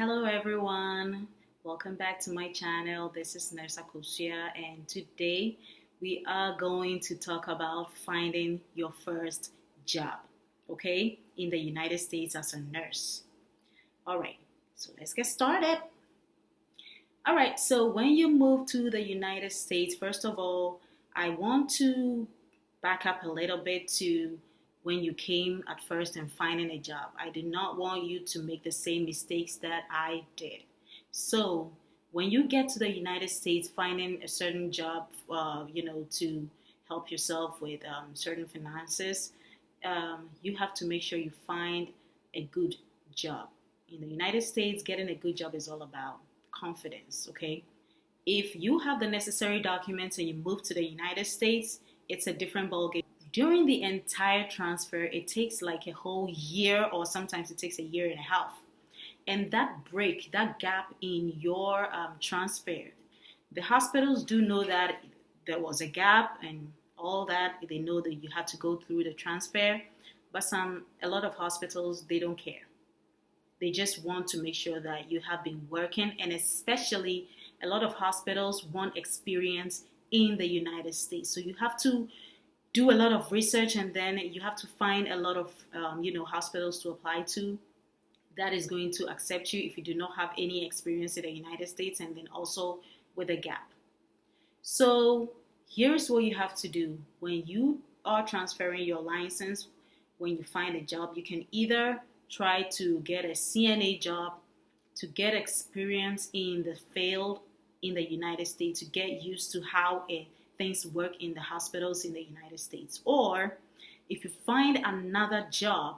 Hello everyone, welcome back to my channel. This is Nurse Akosia, and today we are going to talk about finding your first job, okay, in the United States as a nurse. Alright, so let's get started. Alright, so when you move to the United States, first of all, I want to back up a little bit to when you came at first and finding a job. I do not want you to make the same mistakes that I did. So when you get to the United States, finding a certain job, to help yourself with certain finances, you have to make sure you find a good job. In the United States, getting a good job is all about confidence, okay? If you have the necessary documents and you move to the United States, it's a different ballgame. During the entire transfer, it takes like a whole year, or sometimes it takes a year and a half. And that break, that gap in your transfer, the hospitals do know that there was a gap and all that. They know that you had to go through the transfer, but a lot of hospitals, they don't care. They just want to make sure that you have been working, and especially a lot of hospitals want experience in the United States. So you have to do a lot of research, and then you have to find a lot of hospitals to apply to that is going to accept you if you do not have any experience in the United States, and then also with a gap. So here's what you have to do when you are transferring your license. When you find a job, you can either try to get a CNA job to get experience in the field in the United States, to get used to how things work in the hospitals in the United States. Or if you find another job,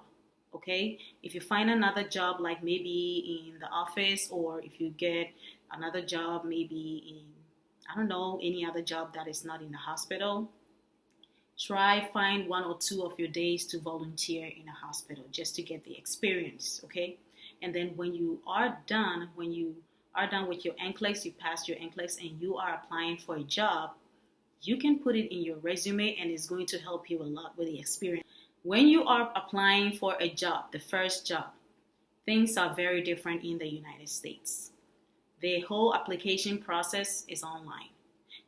okay, if you find another job like maybe in the office, or if you get another job maybe in, I don't know, any other job that is not in the hospital, find 1 or 2 of your days to volunteer in a hospital just to get the experience, okay? And then when you are done with your NCLEX, you passed your NCLEX and you are applying for a job, you can put it in your resume, and it's going to help you a lot with the experience. When you are applying for a job, the first job, things are very different in the United States. The whole application process is online.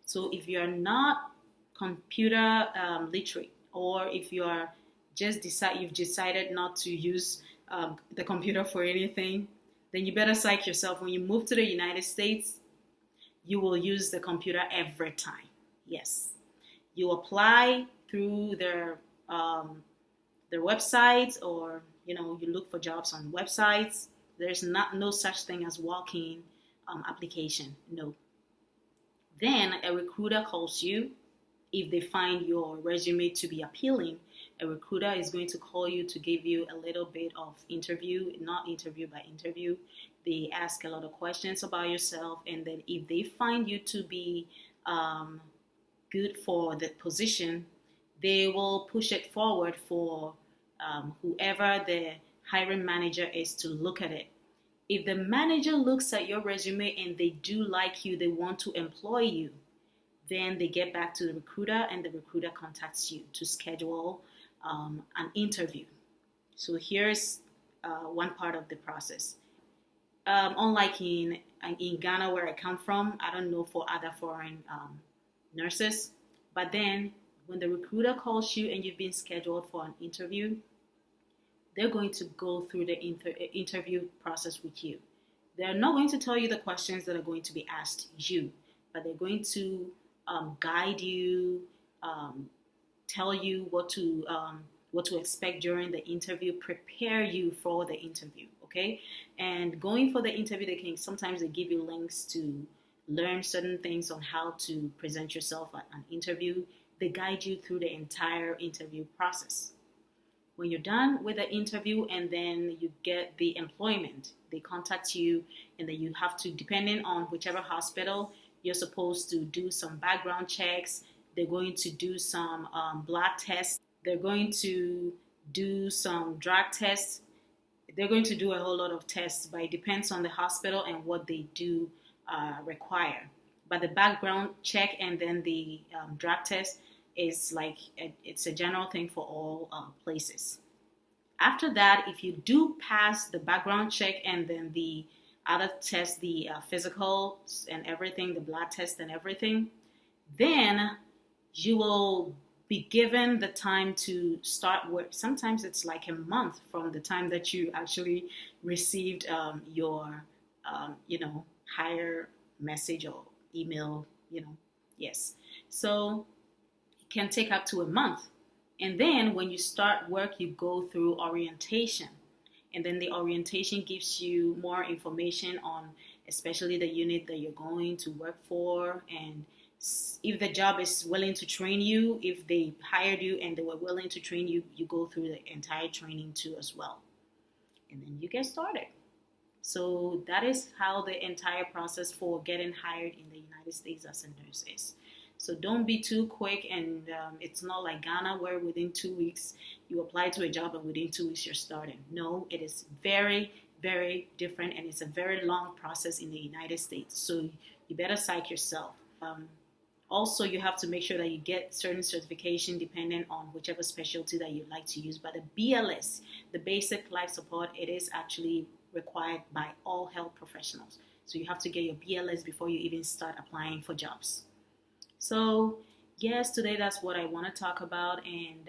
So if you're not computer literate, or if you are you've decided not to use the computer for anything, then you better psych yourself. When you move to the United States, you will use the computer every time. Yes, you apply through their websites, or you look for jobs on websites. There's no such thing as walk-in application. No. Then a recruiter calls you. If they find your resume to be appealing, a recruiter is going to call you to give you a little bit of interview, not interview by interview. They ask a lot of questions about yourself, and then if they find you to be good for the position, they will push it forward for whoever the hiring manager is to look at it. If the manager looks at your resume and they do like you, they want to employ you, then they get back to the recruiter, and the recruiter contacts you to schedule an interview. So here's one part of the process. Unlike in Ghana, where I come from, I don't know for other foreign nurses, but then when the recruiter calls you and you've been scheduled for an interview, they're going to go through the interview process with you. They're not going to tell you the questions that are going to be asked you, but they're going to guide you, tell you what to expect during the interview, prepare you for the interview, okay? And going for the interview, sometimes they give you links to learn certain things on how to present yourself at an interview. They guide you through the entire interview process. When you're done with the interview and then you get the employment, they contact you, and then you have to, depending on whichever hospital, you're supposed to do some background checks. They're going to do some blood tests. They're going to do some drug tests. They're going to do a whole lot of tests, but it depends on the hospital and what they do require. But the background check and then the drug test is like, it's a general thing for all places. After that, if you do pass the background check and then the other tests, the physical and everything, the blood test and everything, then you will be given the time to start work. Sometimes it's like a month from the time that you actually received your, hire message or email, yes. So it can take up to a month. And then when you start work, you go through orientation. And then the orientation gives you more information on especially the unit that you're going to work for, and if the job is willing to train you, if they hired you and they were willing to train you, you go through the entire training too as well. And then you get started. So that is how the entire process for getting hired in the United States as a nurse is. So don't be too quick, and it's not like Ghana where within 2 weeks you apply to a job and within 2 weeks you're starting. No, it is very, very different, and it's a very long process in the United States. So you better psych yourself. Also, you have to make sure that you get certain certification depending on whichever specialty that you like to use. But the BLS, the basic life support, it is actually required by all health professionals. So you have to get your BLS before you even start applying for jobs. So yes, today that's what I want to talk about, and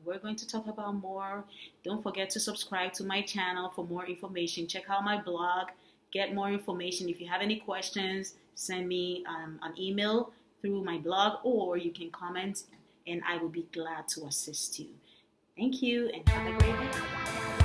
we're going to talk about more. Don't forget to subscribe to my channel for more information. Check out my blog, get more information. If you have any questions, send me an email through my blog, or you can comment and I will be glad to assist you. Thank you and have a great day.